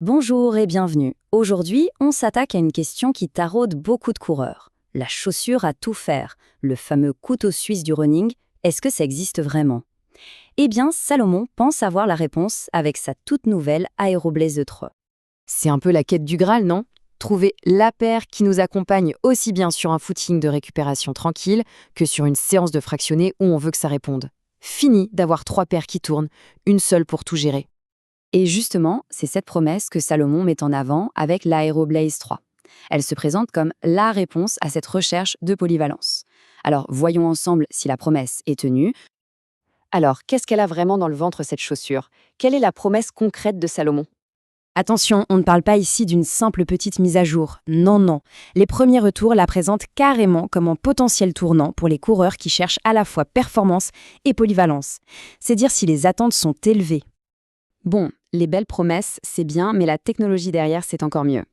Bonjour et bienvenue. Aujourd'hui, on s'attaque à une question qui taraude beaucoup de coureurs. La chaussure à tout faire, le fameux couteau suisse du running, est-ce que ça existe vraiment? Eh bien, Salomon pense avoir la réponse avec sa toute nouvelle Aeroblaze 3. C'est un peu la quête du Graal, non? Trouver la paire qui nous accompagne aussi bien sur un footing de récupération tranquille que sur une séance de fractionné où on veut que ça réponde. Fini d'avoir 3 paires qui tournent, une seule pour tout gérer. Et justement, c'est cette promesse que Salomon met en avant avec l'Aeroblaze 3. Elle se présente comme la réponse à cette recherche de polyvalence. Alors, voyons ensemble si la promesse est tenue. Alors, qu'est-ce qu'elle a vraiment dans le ventre, cette chaussure? Quelle est la promesse concrète de Salomon? Attention, on ne parle pas ici d'une simple petite mise à jour. Non, non. Les premiers retours la présentent carrément comme un potentiel tournant pour les coureurs qui cherchent à la fois performance et polyvalence. C'est dire si les attentes sont élevées. Bon, les belles promesses, c'est bien, mais la technologie derrière, c'est encore mieux.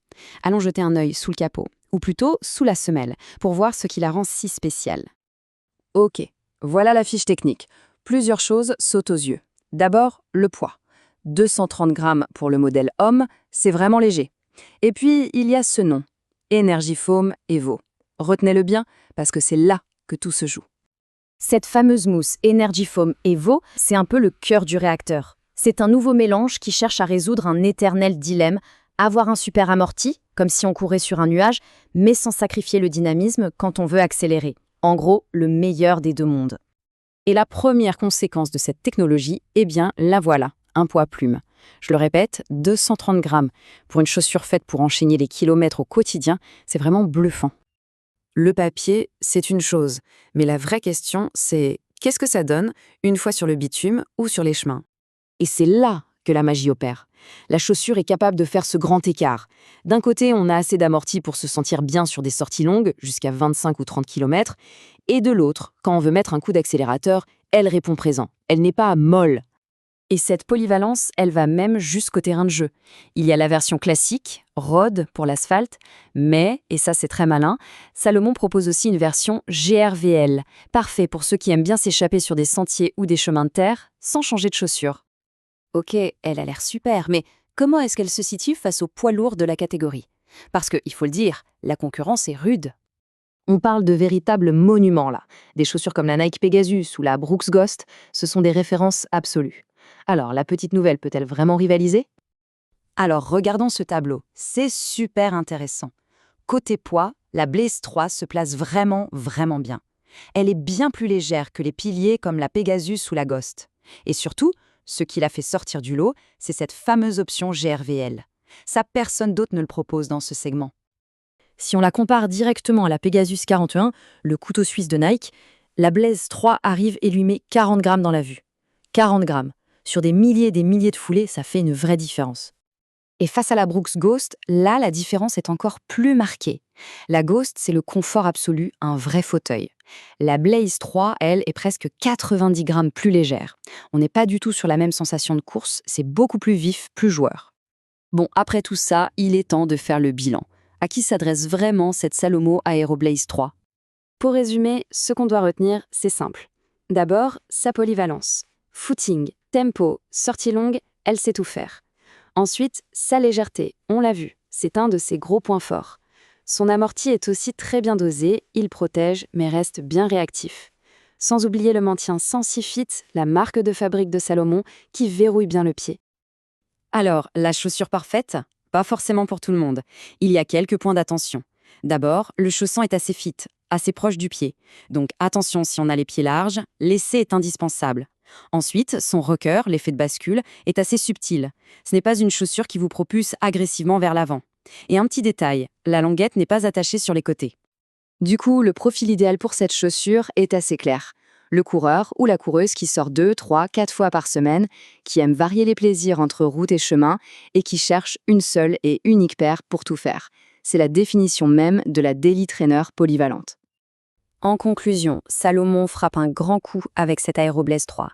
Allons jeter un œil sous le capot, ou plutôt sous la semelle, pour voir ce qui la rend si spéciale. Ok, voilà la fiche technique. Plusieurs choses sautent aux yeux. D'abord, le poids. 230 grammes pour le modèle homme, c'est vraiment léger. Et puis, il y a ce nom, Energy Foam Evo. Retenez-le bien, parce que c'est là que tout se joue. Cette fameuse mousse Energy Foam Evo, c'est un peu le cœur du réacteur. C'est un nouveau mélange qui cherche à résoudre un éternel dilemme, avoir un super amorti, comme si on courait sur un nuage, mais sans sacrifier le dynamisme quand on veut accélérer. En gros, le meilleur des deux mondes. Et la première conséquence de cette technologie, eh bien, la voilà, un poids plume. Je le répète, 230 grammes. Pour une chaussure faite pour enchaîner les kilomètres au quotidien, c'est vraiment bluffant. Le papier, c'est une chose, mais la vraie question, c'est qu'est-ce que ça donne une fois sur le bitume ou sur les chemins? Et c'est là que la magie opère. La chaussure est capable de faire ce grand écart. D'un côté, on a assez d'amorti pour se sentir bien sur des sorties longues, jusqu'à 25 ou 30 km, et de l'autre, quand on veut mettre un coup d'accélérateur, elle répond présent. Elle n'est pas molle. Et cette polyvalence, elle va même jusqu'au terrain de jeu. Il y a la version classique, road pour l'asphalte, mais, et ça c'est très malin, Salomon propose aussi une version GRVL, parfait pour ceux qui aiment bien s'échapper sur des sentiers ou des chemins de terre, sans changer de chaussures. Ok, elle a l'air super, mais comment est-ce qu'elle se situe face au poids lourd de la catégorie? Parce que, il faut le dire, la concurrence est rude. On parle de véritables monuments là. Des chaussures comme la Nike Pegasus ou la Brooks Ghost, ce sont des références absolues. Alors, la petite nouvelle peut-elle vraiment rivaliser? Alors regardons ce tableau, c'est super intéressant. Côté poids, la Blaze 3 se place vraiment bien. Elle est bien plus légère que les piliers comme la Pegasus ou la Ghost. Et surtout, ce qui la fait sortir du lot, c'est cette fameuse option GRVL. Ça, personne d'autre ne le propose dans ce segment. Si on la compare directement à la Pegasus 41, le couteau suisse de Nike, la Blaze 3 arrive et lui met 40 grammes dans la vue. 40 grammes. Sur des milliers et des milliers de foulées, ça fait une vraie différence. Et face à la Brooks Ghost, là, la différence est encore plus marquée. La Ghost, c'est le confort absolu, un vrai fauteuil. La Blaze 3, elle, est presque 90 grammes plus légère. On n'est pas du tout sur la même sensation de course, c'est beaucoup plus vif, plus joueur. Bon, après tout ça, il est temps de faire le bilan. À qui s'adresse vraiment cette Salomon Aeroblaze 3? Pour résumer, ce qu'on doit retenir, c'est simple. D'abord, sa polyvalence. Footing, tempo, sortie longue, elle sait tout faire. Ensuite, sa légèreté, on l'a vu, c'est un de ses gros points forts. Son amorti est aussi très bien dosé, il protège mais reste bien réactif. Sans oublier le maintien Sensi-Fit, la marque de fabrique de Salomon, qui verrouille bien le pied. Alors, la chaussure parfaite? Pas forcément pour tout le monde. Il y a quelques points d'attention. D'abord, le chausson est assez fit, assez proche du pied. Donc attention si on a les pieds larges, l'essai est indispensable. Ensuite, son rocker, l'effet de bascule, est assez subtil. Ce n'est pas une chaussure qui vous propulse agressivement vers l'avant. Et un petit détail, la languette n'est pas attachée sur les côtés. Du coup, le profil idéal pour cette chaussure est assez clair. Le coureur ou la coureuse qui sort 2, 3, 4 fois par semaine, qui aime varier les plaisirs entre route et chemin et qui cherche une seule et unique paire pour tout faire. C'est la définition même de la daily trainer polyvalente. En conclusion, Salomon frappe un grand coup avec cette Aeroblaze 3.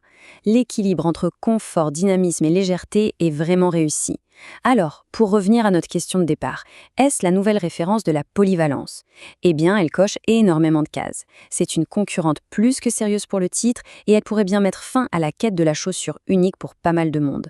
L'équilibre entre confort, dynamisme et légèreté est vraiment réussi. Alors, pour revenir à notre question de départ, est-ce la nouvelle référence de la polyvalence? Eh bien, elle coche énormément de cases. C'est une concurrente plus que sérieuse pour le titre et elle pourrait bien mettre fin à la quête de la chaussure unique pour pas mal de monde.